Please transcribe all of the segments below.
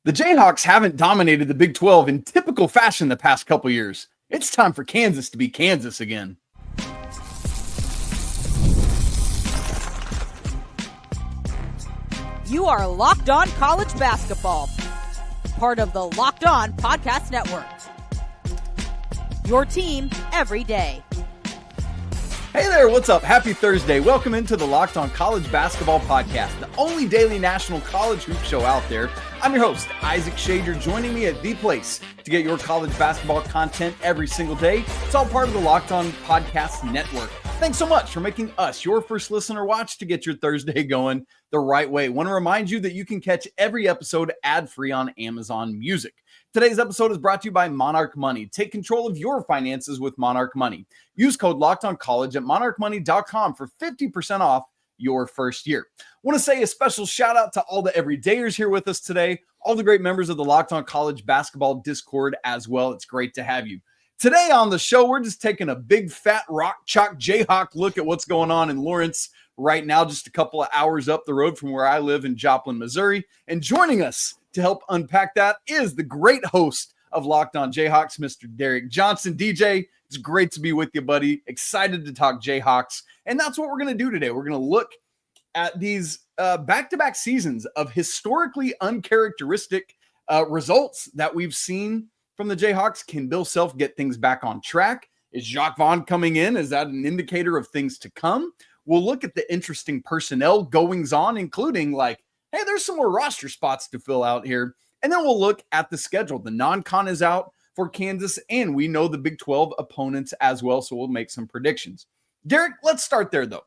The Jayhawks haven't dominated the Big 12 in typical fashion the past couple years. It's time for Kansas to be Kansas again. You are Locked On College Basketball, part of the Locked On Podcast Network. Your team every day. Hey there, what's up? Happy Thursday. Welcome into the Locked On College Basketball Podcast, the only daily national college hoop show out there. I'm your host, Isaac Schade. You're joining me at the place to get your college basketball content every single day. It's all part of the Locked On Podcast Network. Thanks so much for making us your first listen or watch to get your Thursday going the right way. I want to remind you that you can catch every episode ad-free on Amazon Music. Today's episode is brought to you by Monarch Money. Take control of your finances with Monarch Money. Use code LOCKEDONCollege at monarchmoney.com for 50% off your first year. I want to say a special shout out to all the everydayers here with us today, all the great members of the Locked On College Basketball Discord as well. It's great to have you. Today on the show, we're just taking a big fat rock chalk Jayhawk look at what's going on in Lawrence right now, just a couple of hours up the road from where I live in Joplin, Missouri. And joining us to help unpack that is the great host of Locked On Jayhawks, Mr. Derek Johnson. DJ, it's great to be with you, buddy. Excited to talk Jayhawks. And that's what we're going to do today. We're going to look at these back-to-back seasons of historically uncharacteristic results that we've seen from the Jayhawks. Can Bill Self get things back on track? Is Jacques Vaughn coming in? Is that an indicator of things to come? We'll look at the interesting personnel goings on, including like, hey, there's some more roster spots to fill out here. And then we'll look at the schedule. The non-con is out for Kansas, and we know the Big 12 opponents as well, so we'll make some predictions. Derek, let's start there, though.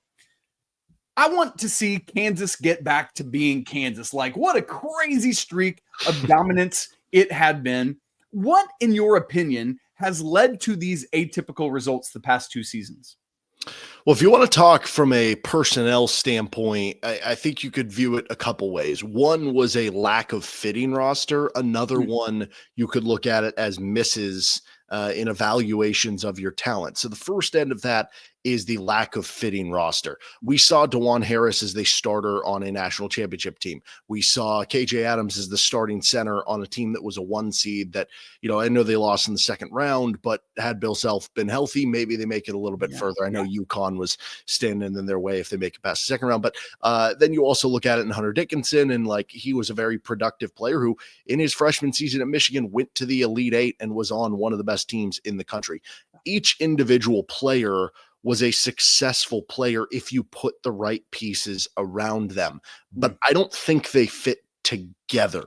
I want to see Kansas get back to being Kansas. Like, what a crazy streak of dominance it had been. What, in your opinion, has led to these atypical results the past two seasons? Well, if you want to talk from a personnel standpoint, I think you could view it a couple ways. One was a lack of fitting roster. Another one, you could look at it as misses in evaluations of your talent. So the first end of that is the lack of fitting roster. We saw DeJuan Harris as the starter on a national championship team. We saw KJ Adams as the starting center on a team that was a 1 seed that, I know they lost in the second round, but had Bill Self been healthy, maybe they make it a little bit further. I know UConn was standing in their way if they make it past the second round, but then you also look at it in Hunter Dickinson, and like he was a very productive player who in his freshman season at Michigan went to the Elite Eight and was on one of the best teams in the country. Each individual player was a successful player if you put the right pieces around them. But I don't think they fit together.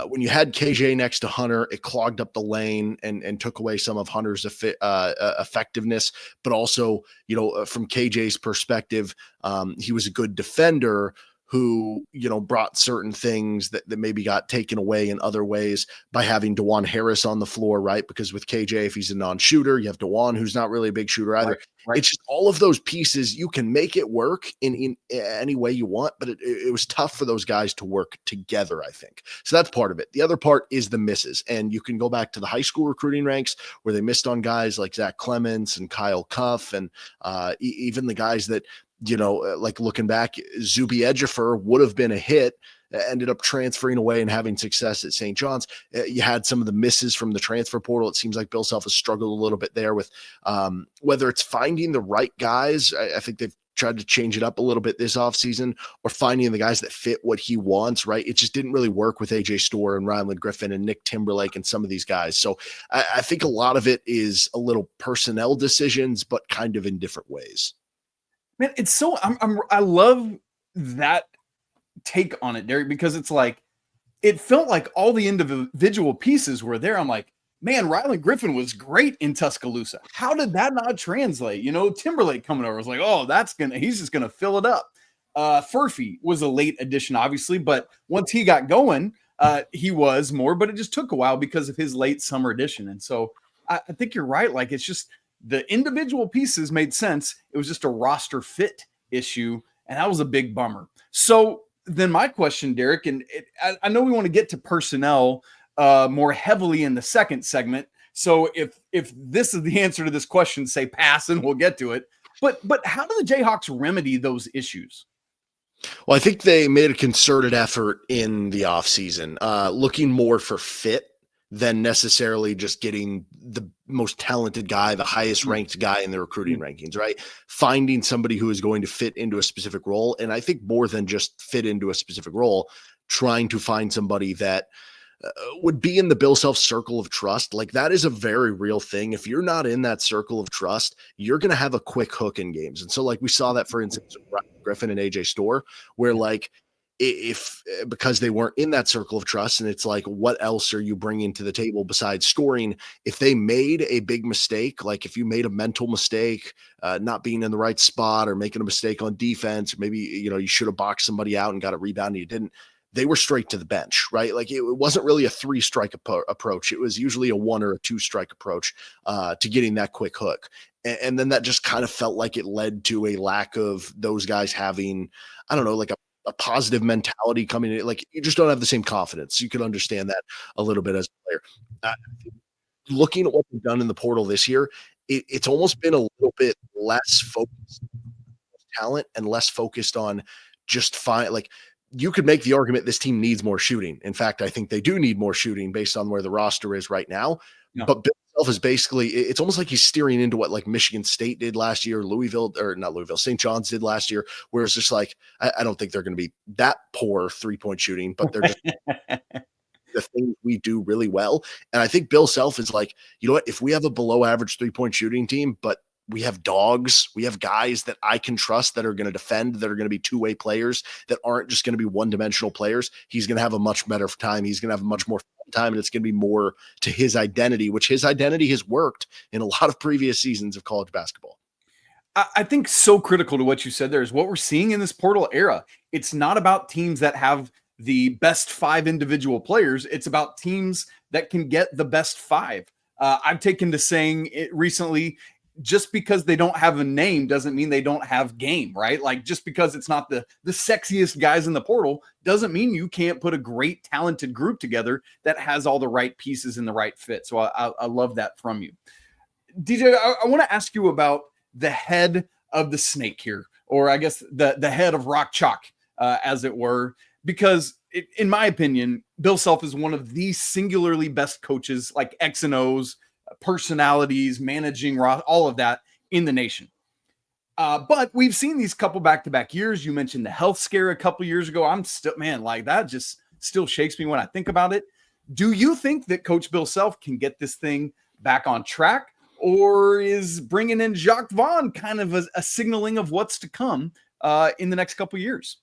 When you had KJ next to Hunter, it clogged up the lane and took away some of Hunter's effectiveness. But also, from KJ's perspective, he was a good defender who, brought certain things that maybe got taken away in other ways by having DeJuan Harris on the floor, right? Because with KJ, if he's a non-shooter, you have DeJuan, who's not really a big shooter either. Right. It's just all of those pieces. You can make it work in any way you want, but it was tough for those guys to work together, I think. So that's part of it. The other part is the misses. And you can go back to the high school recruiting ranks where they missed on guys like Zach Clements and Kyle Cuff and even the guys that, like looking back, Zuby Ejiofor would have been a hit, ended up transferring away and having success at St. John's. You had some of the misses from the transfer portal. It seems like Bill Self has struggled a little bit there with whether it's finding the right guys. I think they've tried to change it up a little bit this offseason, or finding the guys that fit what he wants, right? It just didn't really work with AJ Storr and Ryland Griffin and Nick Timberlake and some of these guys. So I think a lot of it is a little personnel decisions, but kind of in different ways. Man, it's so I love that take on it, Derek, because it's like it felt like all the individual pieces were there. I'm like, man, Ryland Griffin was great in Tuscaloosa. How did that not translate? Timberlake coming over was like, oh, he's just gonna fill it up. Furphy was a late addition, obviously, but once he got going, he was more, but it just took a while because of his late summer addition. And so I think you're right. Like, it's just the individual pieces made sense. It was just a roster fit issue, and that was a big bummer. So then my question, Derek, and I know we want to get to personnel more heavily in the second segment. So if this is the answer to this question, say pass and we'll get to it. But how do the Jayhawks remedy those issues? Well, I think they made a concerted effort in the offseason, looking more for fit than necessarily just getting the most talented guy, the highest ranked guy in the recruiting rankings, right? Finding somebody who is going to fit into a specific role. And I think more than just fit into a specific role, trying to find somebody that would be in the Bill Self circle of trust. Like, that is a very real thing. If you're not in that circle of trust, you're going to have a quick hook in games. And so, like, we saw that, for instance, with Ryan Griffin and AJ Storr, where, like, if because they weren't in that circle of trust, and it's like, what else are you bringing to the table besides scoring? If they made a big mistake, like if you made a mental mistake, not being in the right spot, or making a mistake on defense, or maybe, you should have boxed somebody out and got a rebound and you didn't, they were straight to the bench, right? Like, it wasn't really a 3-strike approach. It was usually a 1 or a 2-strike approach to getting that quick hook. And then that just kind of felt like it led to a lack of those guys having, I don't know, like a positive mentality coming in. Like, you just don't have the same confidence. You could understand that a little bit as a player. Looking at what they've done in the portal this year, it's almost been a little bit less focused on talent and less focused on just like, you could make the argument this team needs more shooting. In fact, I think they do need more shooting based on where the roster is right now. Yeah. But Bill Self is basically, it's almost like he's steering into what, like, Michigan State did last year, St. John's did last year, where it's just like, I don't think they're going to be that poor 3-point shooting, but they're just the things we do really well. And I think Bill Self is like, you know what, if we have a below average 3-point shooting team, but we have dogs, we have guys that I can trust that are going to defend, that are going to be two-way players, that aren't just going to be one-dimensional players, he's going to have a much better time. He's going to have a much more fun time, and it's going to be more to his identity, which his identity has worked in a lot of previous seasons of college basketball. I think so critical to what you said there is what we're seeing in this portal era. It's not about teams that have the best 5 individual players. It's about teams that can get the best 5. I've taken to saying it recently, just because they don't have a name doesn't mean they don't have game, right? Like, just because it's not the sexiest guys in the portal doesn't mean you can't put a great, talented group together that has all the right pieces and the right fit. So I love that from you. DJ, I want to ask you about the head of the snake here, or I guess the head of Rock Chalk, as it were, because in my opinion, Bill Self is one of the singularly best coaches, like X and O's, personalities, managing all of that in the nation. But we've seen these couple back-to-back years. You mentioned the health scare a couple years ago. I'm still, man, like, that just still shakes me when I think about it. Do you think that Coach Bill Self can get this thing back on track, or is bringing in Jacques Vaughn kind of a signaling of what's to come in the next couple years?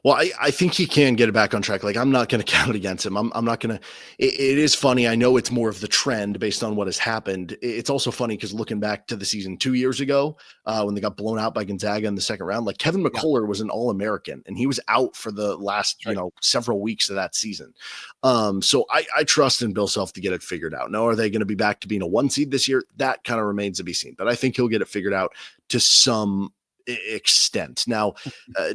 Well, I think he can get it back on track. Like, I'm not going to count against him. I'm not going to. It is funny. I know it's more of the trend based on what has happened. It's also funny because looking back to the season 2 years ago, when they got blown out by Gonzaga in the second round, like, Kevin McCullough was an All-American, and he was out for the last several weeks of that season. So I trust in Bill Self to get it figured out. Now, are they going to be back to being a 1 seed this year? That kind of remains to be seen. But I think he'll get it figured out to some extent. Now,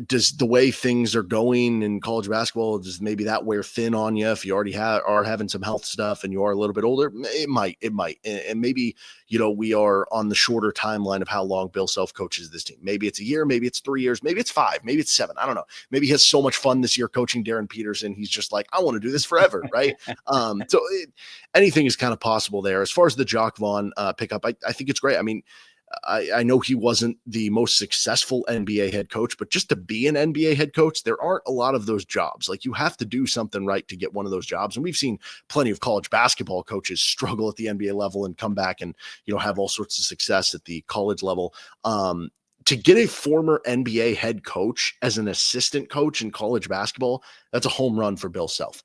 does the way things are going in college basketball, does maybe that wear thin on you if you already are having some health stuff and you are a little bit older? It might. And maybe, we are on the shorter timeline of how long Bill Self coaches this team. Maybe it's a year, maybe it's 3 years, maybe it's 5, maybe it's 7. I don't know. Maybe he has so much fun this year coaching Darryn Peterson. He's just like, I want to do this forever. Right. Anything is kind of possible there. As far as the Jacques Vaughn pickup, I think it's great. I mean, I know he wasn't the most successful NBA head coach, but just to be an NBA head coach, there aren't a lot of those jobs. Like, you have to do something right to get one of those jobs. And we've seen plenty of college basketball coaches struggle at the NBA level and come back and, have all sorts of success at the college level. To get a former NBA head coach as an assistant coach in college basketball, that's a home run for Bill Self.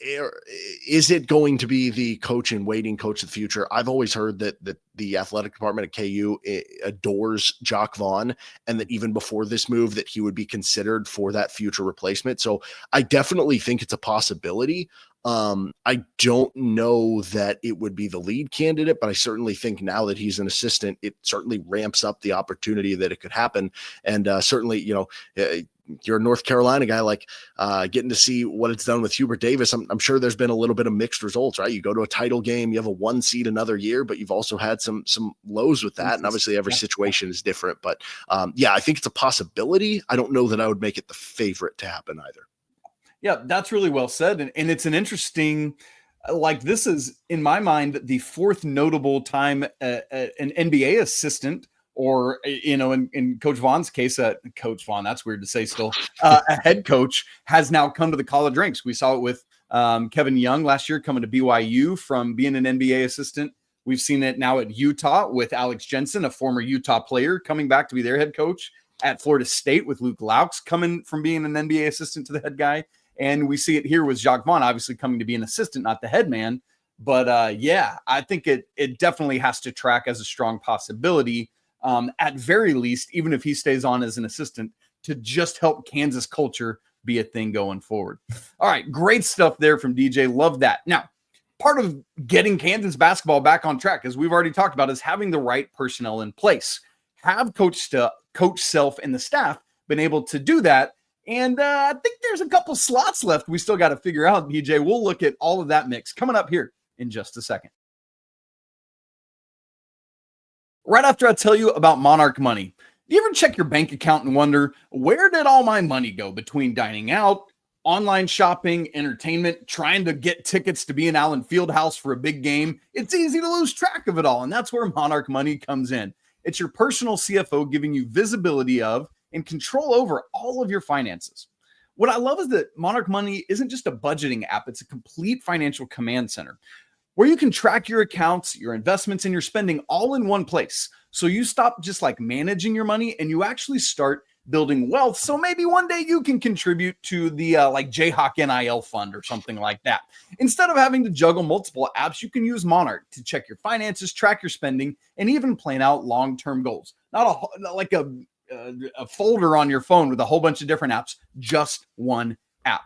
Is it going to be the coach in waiting, coach of the future? I've always heard that the athletic department at KU adores Jacques Vaughn, and that even before this move that he would be considered for that future replacement. So I definitely think it's a possibility. I don't know that it would be the lead candidate, but I certainly think now that he's an assistant, it certainly ramps up the opportunity that it could happen. And certainly, you're a North Carolina guy, like getting to see what it's done with Hubert Davis. I'm sure there's been a little bit of mixed results, right? You go to a title game, you have a 1 seed another year, but you've also had some lows with that. And obviously every situation is different, but I think it's a possibility. I don't know that I would make it the favorite to happen either. Yeah, that's really well said. And it's an interesting, like, this is, in my mind, the fourth notable time an NBA assistant, or, in Coach Vaughn's case, Coach Vaughn, that's weird to say still, a head coach has now come to the college ranks. We saw it with Kevin Young last year coming to BYU from being an NBA assistant. We've seen it now at Utah with Alex Jensen, a former Utah player, coming back to be their head coach. At Florida State with Luke Laux coming from being an NBA assistant to the head guy. And we see it here with Jacques Vaughn, obviously coming to be an assistant, not the head man. But I think it definitely has to track as a strong possibility, at very least, even if he stays on as an assistant, to just help Kansas culture be a thing going forward. All right, great stuff there from DJ. Love that. Now, part of getting Kansas basketball back on track, as we've already talked about, is having the right personnel in place. Have Coach Self and the staff been able to do that? And I think there's a couple slots left we still got to figure out, DJ. We'll look at all of that mix coming up here in just a second. Right after I tell you about Monarch Money. Do you ever check your bank account and wonder, where did all my money go between dining out, online shopping, entertainment, trying to get tickets to be in Allen Fieldhouse for a big game? It's easy to lose track of it all, and that's where Monarch Money comes in. It's your personal CFO giving you visibility of and control over all of your finances. What I love is that Monarch Money isn't just a budgeting app, it's a complete financial command center where you can track your accounts, your investments, and your spending all in one place. So you stop just like managing your money and you actually start building wealth. So maybe one day you can contribute to the like JAYHAWK NIL fund or something like that. Instead of having to juggle multiple apps, you can use Monarch to check your finances, track your spending, and even plan out long-term goals. Not like a folder on your phone with a whole bunch of different apps, just one app.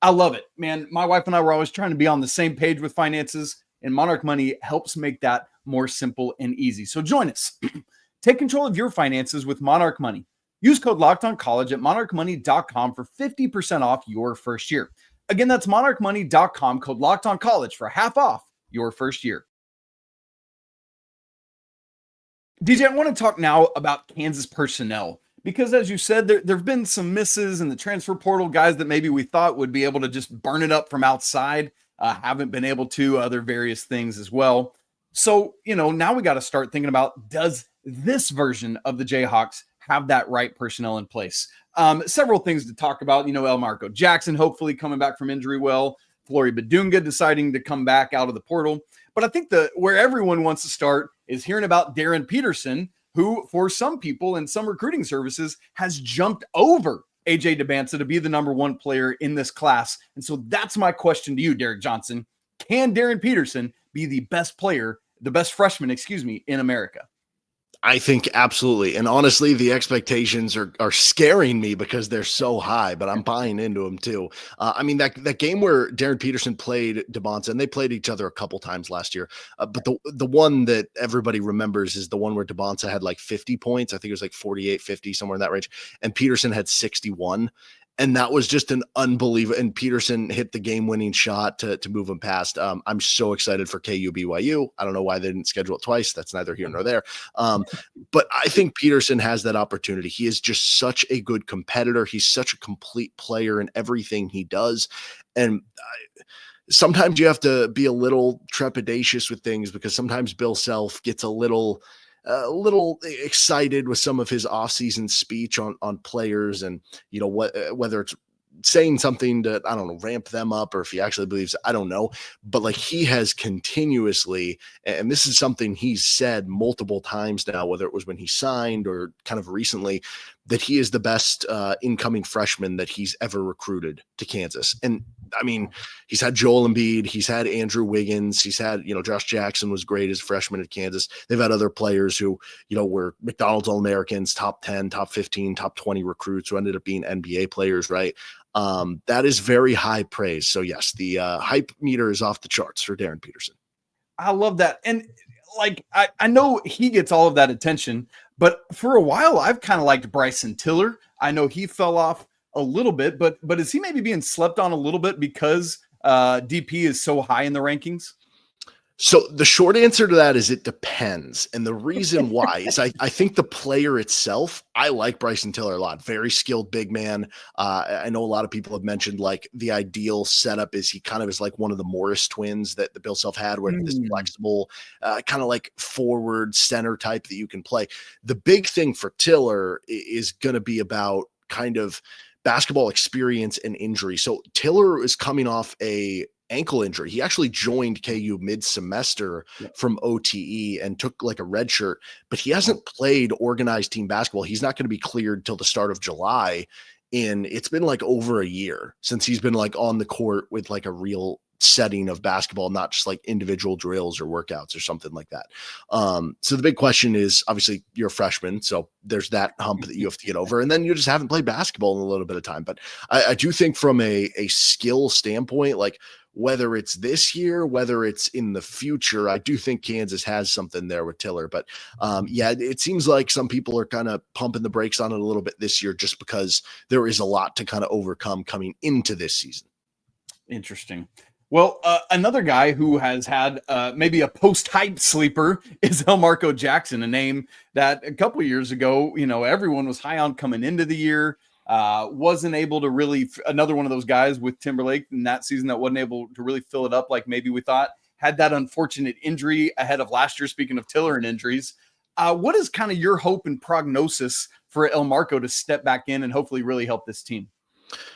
I love it, man. My wife and I were always trying to be on the same page with finances, and Monarch Money helps make that more simple and easy. So join us. Take control of your finances with Monarch Money. Use code LOCKEDONCollege at monarchmoney.com for 50% off your first year. Again, that's monarchmoney.com, code LOCKEDONCollege for half off your first year. DJ, I want to talk now about Kansas personnel because, as you said, there have been some misses in the transfer portal. Guys that maybe we thought would be able to just burn it up from outside haven't been able to, other various things as well. So, now we got to start thinking about, does this version of the Jayhawks have that right personnel in place? Several things to talk about. Elmarco Jackson hopefully coming back from injury well. Flor Beda deciding to come back out of the portal. But I think where everyone wants to start is hearing about Darryn Peterson, who for some people in some recruiting services has jumped over AJ DeBanza to be the number one player in this class. And so that's my question to you, Derek Johnson. Can Darryn Peterson be the best freshman, in America? I think absolutely. And honestly, the expectations are scaring me because they're so high, but I'm buying into them too. That game where Darryn Peterson played DeBanza, and they played each other a couple times last year. But the one that everybody remembers is the one where DeBanza had like 50 points. I think it was like 48, 50, somewhere in that range. And Peterson had 61. And that was just an unbelievable. And Peterson hit the game-winning shot to move him past. I'm so excited for KU BYU. I don't know why they didn't schedule it twice. That's neither here nor there. But I think Peterson has that opportunity. He is just such a good competitor. He's such a complete player in everything he does. And sometimes you have to be a little trepidatious with things because sometimes Bill Self gets a little excited with some of his offseason speech on players, and whether it's saying something to, I don't know, ramp them up, or if he actually believes, I don't know, but like he has continuously, and this is something he's said multiple times now, whether it was when he signed or kind of recently, that he is the best incoming freshman that he's ever recruited to Kansas. And he's had Joel Embiid, he's had Andrew Wiggins, he's had, Josh Jackson was great as a freshman at Kansas. They've had other players who, were McDonald's All-Americans, top 10, top 15, top 20 recruits who ended up being NBA players, right? That is very high praise. So yes, the hype meter is off the charts for Darryn Peterson. I love that. And I know he gets all of that attention, but for a while I've kind of liked Bryson Tiller. I know he fell off a little bit, but is he maybe being slept on a little bit because DP is so high in the rankings? So the short answer to that is it depends. And the reason why is I think the player itself, I like Bryson Tiller a lot. Very skilled big man. I know a lot of people have mentioned like the ideal setup is he kind of is like one of the Morris twins that the Bill Self had, where this flexible, kind of like forward center type that you can play. The big thing for Tiller is going to be about kind of basketball experience and injury. So Tiller is coming off a ankle injury. He actually joined KU mid-semester from OTE and took like a red shirt, but he hasn't played organized team basketball. He's not going to be cleared till the start of July. And it's been like over a year since he's been like on the court with like a real setting of basketball, not just like individual drills or workouts or something like that. So the big question is, obviously you're a freshman, so there's that hump that you have to get over, and then you just haven't played basketball in a little bit of time. But I do think from a skill standpoint, like whether it's this year, whether it's in the future, I do think Kansas has something there with Tiller. But yeah, it seems like some people are kind of pumping the brakes on it a little bit this year, just because there is a lot to kind of overcome coming into this season. Interesting. Well, another guy who has had maybe a post-hype sleeper is Elmarco Jackson, a name that a couple of years ago, everyone was high on coming into the year. Wasn't able to really, another one of those guys with Timberlake in that season that wasn't able to really fill it up like maybe we thought. Had that unfortunate injury ahead of last year, speaking of Tiller and injuries. What is kind of your hope and prognosis for Elmarco to step back in and hopefully really help this team?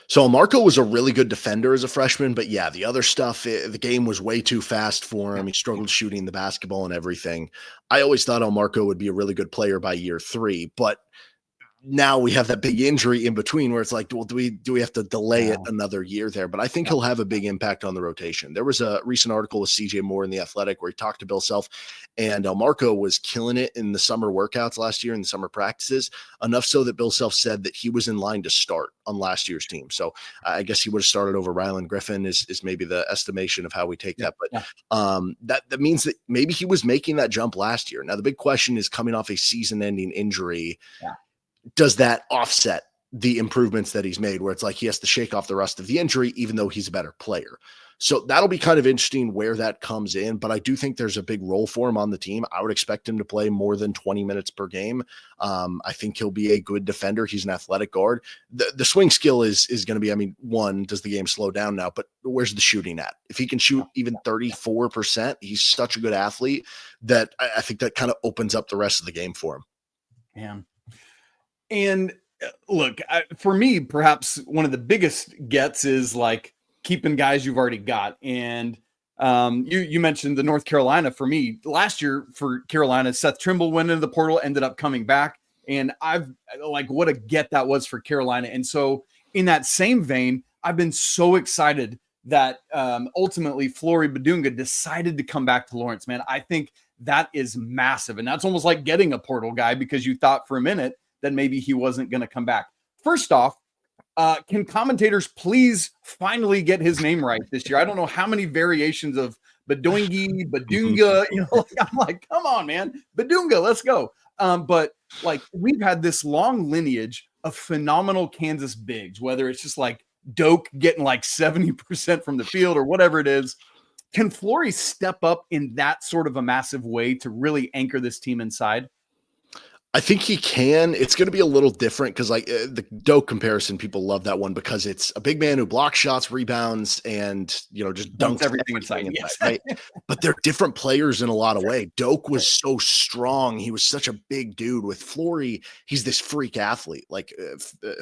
So Elmarco was a really good defender as a freshman, but yeah, the other stuff, the game was way too fast for him. He struggled shooting the basketball and everything. I always thought Elmarco would be a really good player by year 3, but now we have that big injury in between where it's like, well, do we have to delay it another year there? But I think he'll have a big impact on the rotation. There was a recent article with CJ Moore in The Athletic where he talked to Bill Self, and Elmarco was killing it in the summer workouts last year, in the summer practices, enough so that Bill Self said that he was in line to start on last year's team. So I guess he would have started over Ryland Griffin is maybe the estimation of how we take that. But that means that maybe he was making that jump last year. Now, the big question is, coming off a season-ending injury, does that offset the improvements that he's made, where it's like he has to shake off the rust of the injury, even though he's a better player? So that'll be kind of interesting where that comes in. But I do think there's a big role for him on the team. I would expect him to play more than 20 minutes per game. I think he'll be a good defender. He's an athletic guard. The swing skill is going to be, one, does the game slow down now? But where's the shooting at? If he can shoot even 34%, he's such a good athlete that I think that kind of opens up the rest of the game for him. Man. And look, for me, perhaps one of the biggest gets is like keeping guys you've already got. And you mentioned the North Carolina. For me, last year for Carolina, Seth Trimble went into the portal, ended up coming back. And I've like, what a get that was for Carolina. And so in that same vein, I've been so excited that ultimately Flor Beda decided to come back to Lawrence, man. I think that is massive. And that's almost like getting a portal guy, because you thought for a minute that maybe he wasn't going to come back. First off, can commentators please finally get his name right this year? I don't know how many variations of Badunga, I'm like, come on, man. Badunga, let's go. But like, we've had this long lineage of phenomenal Kansas bigs, whether it's just like Doak getting like 70% from the field or whatever it is. Can Flory step up in that sort of a massive way to really anchor this team inside? I think he can. It's going to be a little different because, like, the Doak comparison, people love that one because it's a big man who blocks shots, rebounds, and just dunks everything inside. Yes. Right? But they're different players in a lot of ways. Doak was so strong; he was such a big dude. With Flory, he's this freak athlete, like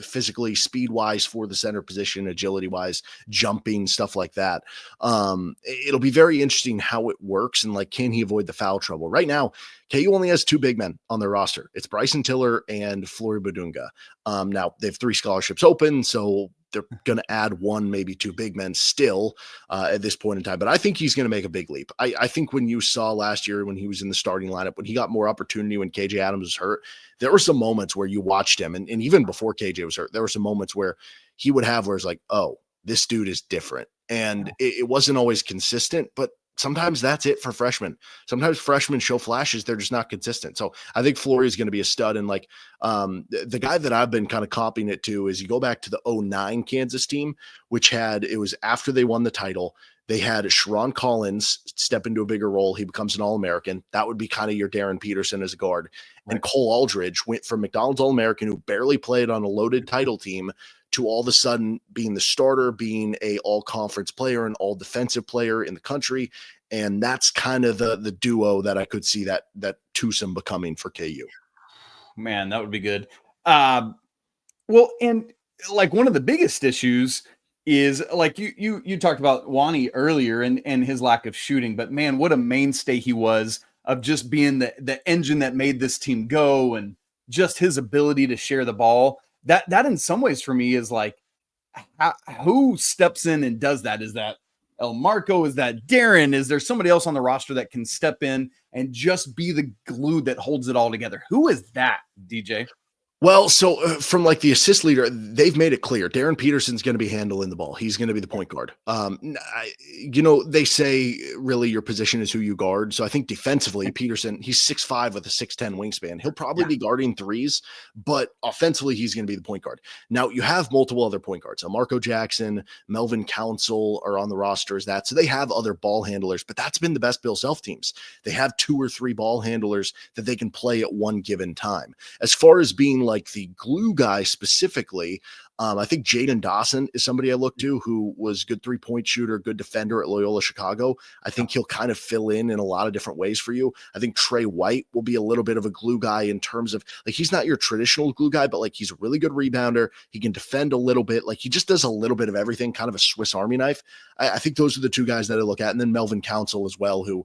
physically, speed wise for the center position, agility wise, jumping, stuff like that. It'll be very interesting how it works, and like, can he avoid the foul trouble? Right now, KU only has 2 big men on their roster. It's Bryson Tiller and Flor Beda. Now they have 3 scholarships open, so they're going to add 1, maybe 2 big men still at this point in time. But I think he's going to make a big leap. I think when you saw last year when he was in the starting lineup, when he got more opportunity when KJ Adams was hurt, there were some moments where you watched him, and even before KJ was hurt, there were some moments where he would have where it's like, oh, this dude is different. And it wasn't always consistent, but sometimes that's it for freshmen. Sometimes freshmen show flashes. They're just not consistent. So I think Flor is going to be a stud. And like the guy that I've been kind of copying it to is you go back to the 09 Kansas team, which it was after they won the title. They had Sharon Collins step into a bigger role. He becomes an All-American. That would be kind of your Darryn Peterson as a guard. Right. And Cole Aldridge went from McDonald's All-American, who barely played on a loaded title team, to all of a sudden being the starter, being a all-conference player, and all-defensive player in the country. And that's kind of the duo that I could see that twosome becoming for KU. Man, that would be good. Well, and like one of the biggest issues is like you talked about Wani earlier and his lack of shooting, but man, what a mainstay he was of just being the engine that made this team go, and just his ability to share the ball. That in some ways for me is like, who steps in and does that? Is that Elmarco? Is that Darryn? Is there somebody else on the roster that can step in and just be the glue that holds it all together? Who is that, DJ? Well, so from like the assist leader, they've made it clear Darryn Peterson's going to be handling the ball. He's going to be the point guard. They say really your position is who you guard. So I think defensively, Peterson, he's 6'5" with a 6'10" wingspan. He'll probably be guarding threes, but offensively, he's going to be the point guard. Now you have multiple other point guards. Elmarco Jackson, Melvin Council are on the roster as that. So they have other ball handlers, but that's been the best Bill Self teams. They have 2 or 3 ball handlers that they can play at one given time. As far as being like the glue guy specifically, I think Jaden Dawson is somebody I look to who was good 3-point shooter, good defender at Loyola Chicago. I think he'll kind of fill in a lot of different ways for you. I think Trey White will be a little bit of a glue guy in terms of like, he's not your traditional glue guy, but like he's a really good rebounder. He can defend a little bit. Like he just does a little bit of everything, kind of a Swiss Army knife. I think those are the 2 guys that I look at. And then Melvin Council as well, who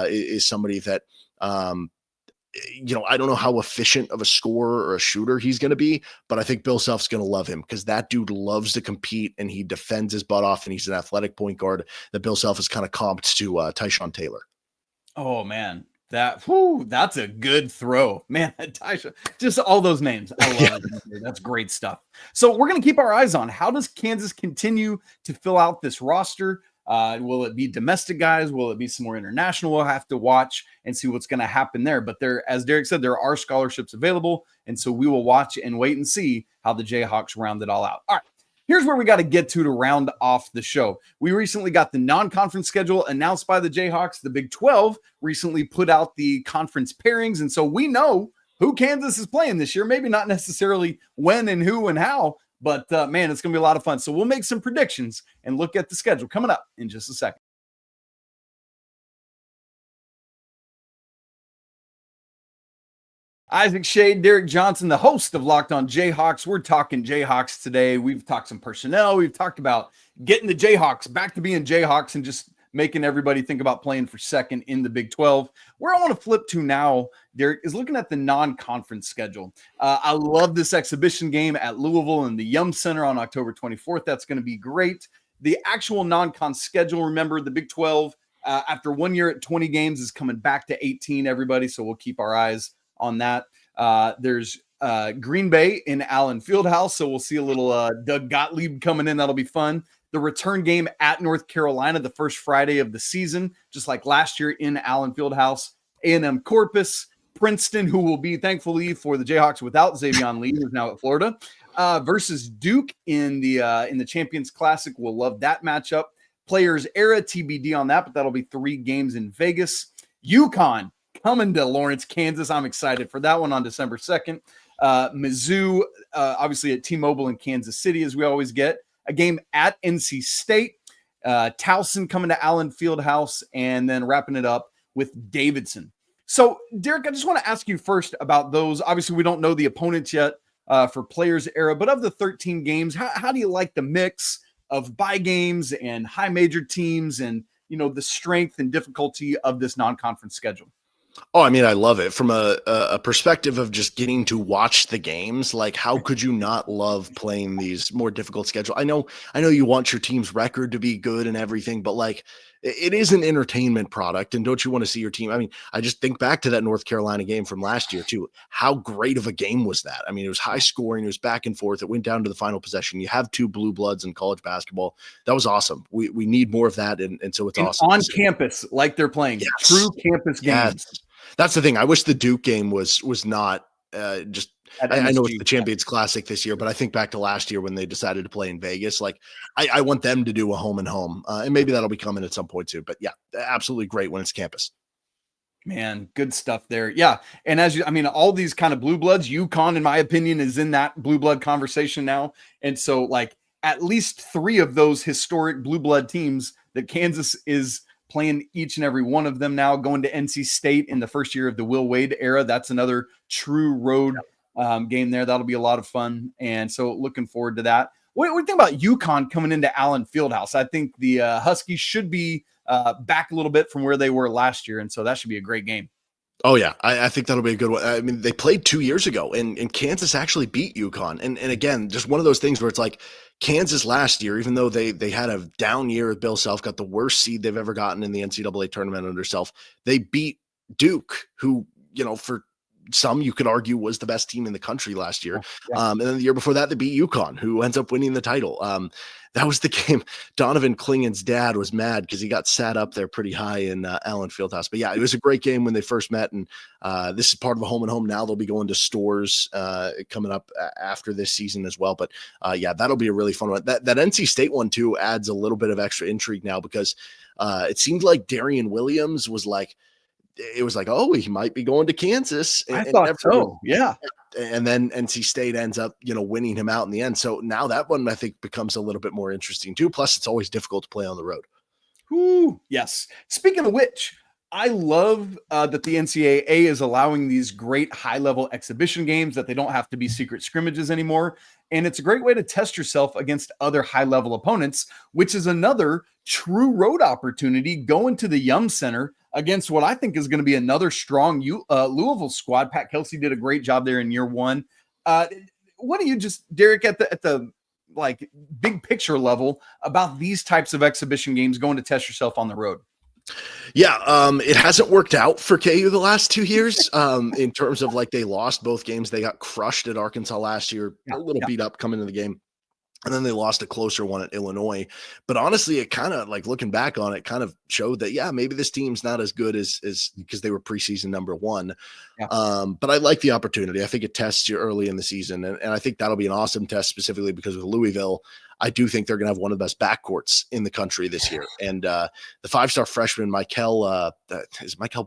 is somebody that, I don't know how efficient of a scorer or a shooter he's going to be, but I think Bill Self's going to love him because that dude loves to compete and he defends his butt off, and he's an athletic point guard that Bill Self is kind of comped to Tyshawn Taylor. Oh man, that's a good throw, man. Tyshawn, just all those names. I love it. That's great stuff. So we're going to keep our eyes on how does Kansas continue to fill out this roster. Will it be domestic guys? Will it be some more international? We'll have to watch and see what's going to happen there. But there, as Derek said, there are scholarships available. And so we will watch and wait and see how the Jayhawks round it all out. All right, here's where we got to get to round off the show. We recently got the non-conference schedule announced by the Jayhawks. The Big 12 recently put out the conference pairings. And so we know who Kansas is playing this year. Maybe not necessarily when and who and how, but man, it's going to be a lot of fun. So we'll make some predictions and look at the schedule coming up in just a second. Isaac Schade, Derek Johnson, the host of Locked On Jayhawks. We're talking Jayhawks today. We've talked some personnel. We've talked about getting the Jayhawks back to being Jayhawks and just making everybody think about playing for second in the Big 12. Where I want to flip to now, Derek, is looking at the non-conference schedule. I love this exhibition game at Louisville in the Yum Center on October 24th. That's going to be great. The actual non-con schedule, remember, the Big 12, after 1 year at 20 games, is coming back to 18, everybody, so we'll keep our eyes on that. There's Green Bay in Allen Fieldhouse, so we'll see a little Doug Gottlieb coming in. That'll be fun. The return game at North Carolina, the first Friday of the season, just like last year in Allen Fieldhouse. A&M Corpus, Princeton, who will be, thankfully, for the Jayhawks without Xavier Lee, who's now at Florida, versus Duke in the Champions Classic. We'll love that matchup. Players era, TBD on that, but that'll be 3 games in Vegas. UConn coming to Lawrence, Kansas. I'm excited for that one on December 2nd. Mizzou, obviously at T-Mobile in Kansas City, as we always get. A game at NC State, Towson coming to Allen Fieldhouse, and then wrapping it up with Davidson. So, Derek, I just want to ask you first about those. Obviously, we don't know the opponents yet for Players Era, but of the 13 games, how do you like the mix of bye games and high major teams and, the strength and difficulty of this non-conference schedule? Oh, I mean, I love it from a perspective of just getting to watch the games. Like, how could you not love playing these more difficult schedule? I know you want your team's record to be good and everything, but like, it is an entertainment product. And don't you want to see your team? I mean, I just think back to that North Carolina game from last year too. How great of a game was that? I mean, it was high scoring. It was back and forth. It went down to the final possession. You have two blue bloods in college basketball. That was awesome. We need more of that. And so it's awesome. On campus, like they're playing true campus games. That's the thing. I wish the Duke game was not just. I know it's the Champions Classic this year, but I think back to last year when they decided to play in Vegas. Like, I want them to do a home and home, and maybe that'll be coming at some point too. But yeah, absolutely great when it's campus. Man, good stuff there. Yeah, and all these kind of blue bloods, UConn, in my opinion, is in that blue blood conversation now, and so like at least 3 of those historic blue blood teams that Kansas is playing each and every one of them now, going to NC State in the first year of the Will Wade era. That's another true road game there. That'll be a lot of fun. And so looking forward to that. What do you think about UConn coming into Allen Fieldhouse? I think the Huskies should be back a little bit from where they were last year. And so that should be a great game. Oh, yeah. I think that'll be a good one. I mean, they played 2 years ago, and Kansas actually beat UConn. And again, just one of those things where it's like Kansas last year, even though they had a down year with Bill Self, got the worst seed they've ever gotten in the NCAA tournament under Self, they beat Duke, who, for some you could argue was the best team in the country last year. And then the year before that, they beat UConn, who ends up winning the title. That was the game. Donovan Klingen's dad was mad because he got sat up there pretty high in Allen Fieldhouse. But yeah, it was a great game when they first met. And this is part of a home and home. Now they'll be going to stores coming up after this season as well. But yeah, that'll be a really fun one. That NC State one too adds a little bit of extra intrigue now because it seemed like Darryn Williams was like, it was like, oh, he might be going to Kansas. I thought so. Yeah. And then NC State ends up, winning him out in the end. So now that one, I think, becomes a little bit more interesting too. Plus, it's always difficult to play on the road. Ooh, yes. Speaking of which, I love that the NCAA is allowing these great high-level exhibition games, that they don't have to be secret scrimmages anymore. And it's a great way to test yourself against other high-level opponents, which is another true road opportunity going to the Yum Center against what I think is going to be another strong Louisville squad. Pat Kelsey did a great job there in year one. What do you Derek, at the like big picture level about these types of exhibition games going to test yourself on the road? Yeah, it hasn't worked out for KU the last 2 years in terms of like they lost both games. They got crushed at Arkansas last year, a little beat up coming into the game. And then they lost a closer one at Illinois. But honestly, it kind of like looking back on it kind of showed that, yeah, maybe this team's not as good as because they were preseason number one. Yeah. But I like the opportunity. I think it tests you early in the season. And I think that'll be an awesome test specifically because with Louisville, I do think they're going to have one of the best backcourts in the country this year. And the 5-star freshman, Michael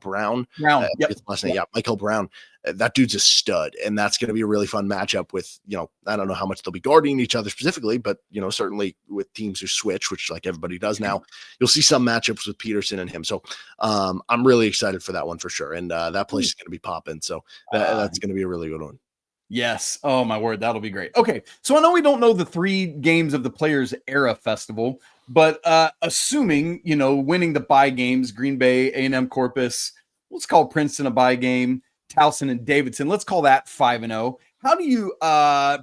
Brown? Brown. Last name. Yeah, Michael Brown. That dude's a stud. And that's going to be a really fun matchup with, I don't know how much they'll be guarding each other specifically, but, certainly with teams who switch, which like everybody does now, you'll see some matchups with Peterson and him. So I'm really excited for that one for sure. And that place is going to be popping. So that's going to be a really good one. Yes. Oh, my word. That'll be great. Okay. So I know we don't know the 3 games of the Players Era Festival, but assuming, winning the bye games, Green Bay, A&M Corpus, let's call Princeton a bye game, Towson and Davidson, let's call that 5-0. How do you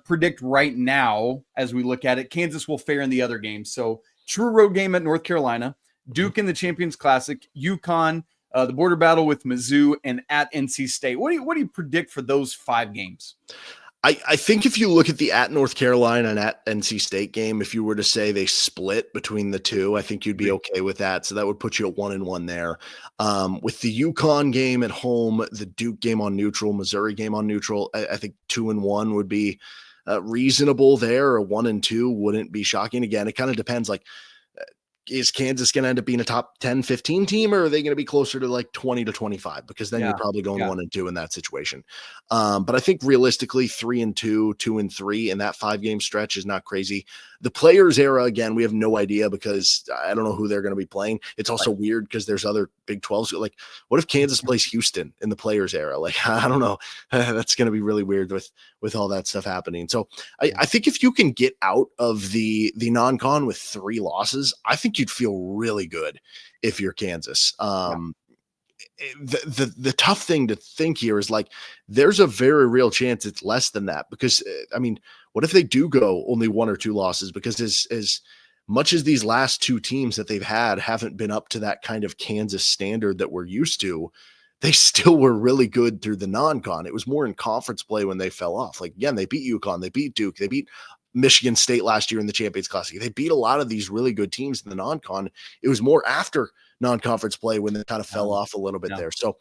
predict right now, as we look at it, Kansas will fare in the other games? So true road game at North Carolina, Duke in the Champions Classic, UConn, the border battle with Mizzou, and at NC State. What do you predict for those 5 games? I think if you look at the at North Carolina and at NC State game, if you were to say they split between the two, I think you'd be okay with that. So that would put you at 1-1 there. With the UConn game at home, the Duke game on neutral, Missouri game on neutral, I think 2-1 would be reasonable there, or 1-2 wouldn't be shocking. Again, it kind of depends. Like, is Kansas going to end up being a top 10, 15 team, or are they going to be closer to like 20 to 25? Because then you're probably going 1-2 in that situation. But I think realistically 3-2, 2-3 in that 5-game stretch is not crazy. The Players Era, again, we have no idea because I don't know who they're going to be playing. It's also weird because there's other Big 12s. Like, what if Kansas plays Houston in the Players Era? Like, I don't know. That's going to be really weird with all that stuff happening. So I think if you can get out of the non-con with 3 losses, I think you'd feel really good if you're Kansas. the tough thing to think here is like, there's a very real chance it's less than that, because I mean, what if they do go only 1 or 2 losses? Because as much as these last 2 teams that they've had haven't been up to that kind of Kansas standard that we're used to, they still were really good through the non-con. It was more in conference play when they fell off. Like, again, they beat UConn, they beat Duke, they beat Michigan State last year in the Champions Classic. They beat a lot of these really good teams in the non-con. It was more after non-conference play when they kind of fell off a little bit there. So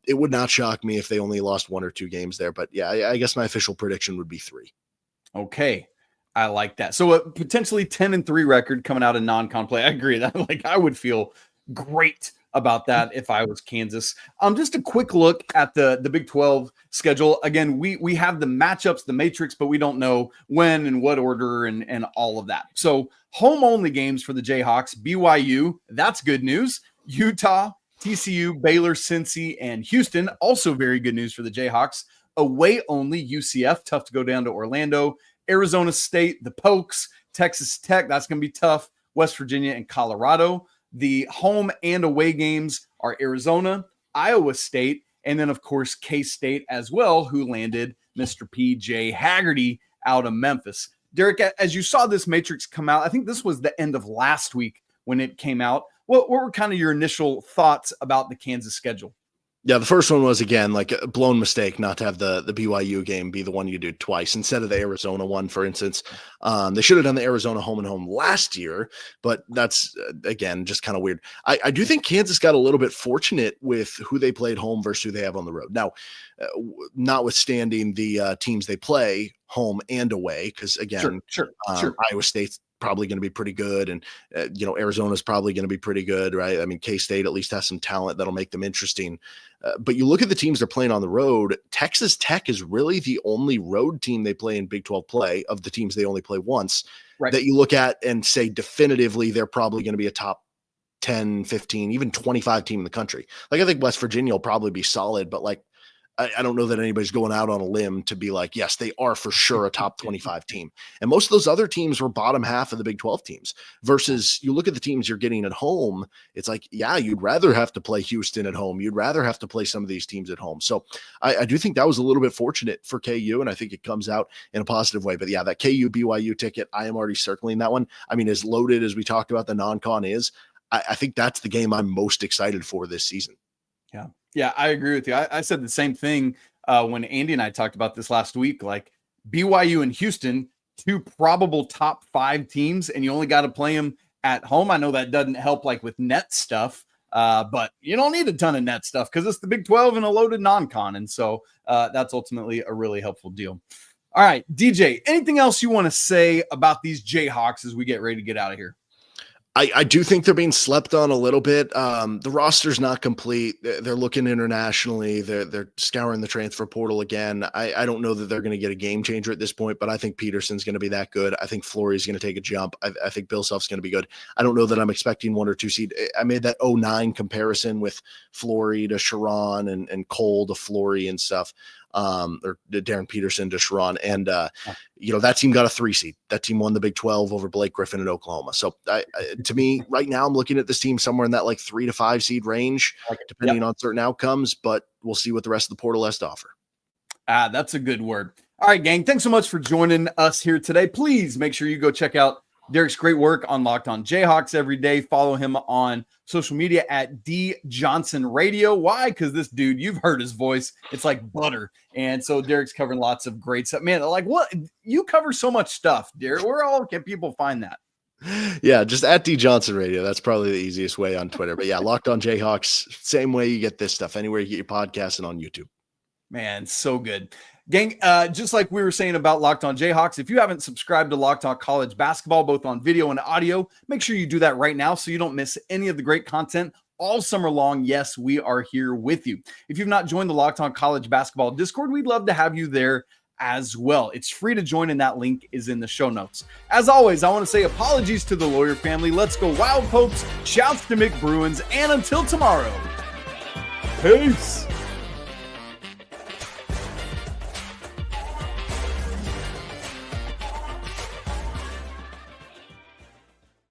it would not shock me if they only lost 1 or 2 games there. But yeah, I guess my official prediction would be 3. Okay. I like that. So a potentially 10-3 record coming out of non-con play. I agree that like I would feel great about that if I was Kansas. Just a quick look at the Big 12 schedule. Again, we have the matchups, the matrix, but we don't know when and what order and all of that. So home only games for the Jayhawks: BYU, that's good news. Utah, TCU, Baylor, Cincy, and Houston, also very good news for the Jayhawks. Away only, UCF, tough to go down to Orlando. Arizona State, the Pokes, Texas Tech, that's going to be tough. West Virginia and Colorado. The home and away games are Arizona, Iowa State, and then, of course, K-State as well, who landed Mr. P.J. Haggerty out of Memphis. Derek, as you saw this matrix come out, I think this was the end of last week when it came out. What were kind of your initial thoughts about the Kansas schedule? Yeah, the first one was, again, like a blown mistake not to have the BYU game be the one you did twice instead of the Arizona one, for instance. They should have done the Arizona home and home last year, but that's, again, just kind of weird. I do think Kansas got a little bit fortunate with who they played home versus who they have on the road. Now, notwithstanding the teams they play home and away, because, again, sure. Iowa State's probably going to be pretty good. And, Arizona's probably going to be pretty good, right? I mean, K-State at least has some talent that'll make them interesting. But you look at the teams they're playing on the road, Texas Tech is really the only road team they play in Big 12 play of the teams they only play once, right, that you look at and say definitively they're probably going to be a top 10, 15, even 25 team in the country. Like, I think West Virginia will probably be solid, but like, I don't know that anybody's going out on a limb to be like, yes, they are for sure a top 25 team. And most of those other teams were bottom half of the Big 12 teams versus you look at the teams you're getting at home. It's like, yeah, you'd rather have to play Houston at home. You'd rather have to play some of these teams at home. So I do think that was a little bit fortunate for KU. And I think it comes out in a positive way, but yeah, that KU BYU ticket, I am already circling that one. I mean, as loaded as we talked about the non-con is, I think that's the game I'm most excited for this season. Yeah, I agree with you. I said the same thing when Andy and I talked about this last week. Like, BYU and Houston, 2 probable top 5 teams, and you only got to play them at home. I know that doesn't help like with net stuff, but you don't need a ton of net stuff because it's the Big 12 and a loaded non-con. And so that's ultimately a really helpful deal. All right, DJ, anything else you want to say about these Jayhawks as we get ready to get out of here? I do think they're being slept on a little bit. The roster's not complete. They're looking internationally. They're scouring the transfer portal again. I don't know that they're going to get a game changer at this point, but I think Peterson's going to be that good. I think Florey's going to take a jump. I think Bill Self's going to be good. I don't know that I'm expecting 1 or 2 seed. I made that 09 comparison with Florey to Sharon and Cole to Florey and stuff. Or Darryn Peterson to Sharon. And, that team got a 3 seed. That team won the Big 12 over Blake Griffin in Oklahoma. So to me, right now, I'm looking at this team somewhere in that like 3 to 5 seed range, depending on certain outcomes, but we'll see what the rest of the portal has to offer. That's a good word. All right, gang. Thanks so much for joining us here today. Please make sure you go check out Derek's great work on Locked On Jayhawks every day. Follow him on social media at D Johnson Radio. Why? Because this dude, you've heard his voice. It's like butter. And so Derek's covering lots of great stuff. Man, like what? You cover so much stuff, Derek. Where all can people find that? Yeah, just at D Johnson Radio. That's probably the easiest way on Twitter. But yeah, Locked On Jayhawks, same way you get this stuff, anywhere you get your podcast and on YouTube. Man, so good. Gang, just like we were saying about Locked On Jayhawks, if you haven't subscribed to Locked On College Basketball, both on video and audio, make sure you do that right now so you don't miss any of the great content all summer long. Yes, we are here with you. If you've not joined the Locked On College Basketball Discord, we'd love to have you there as well. It's free to join, and that link is in the show notes. As always, I want to say apologies to the Lawyer family. Let's go Wild Pokes. Shouts to Mick Bruins. And until tomorrow, peace.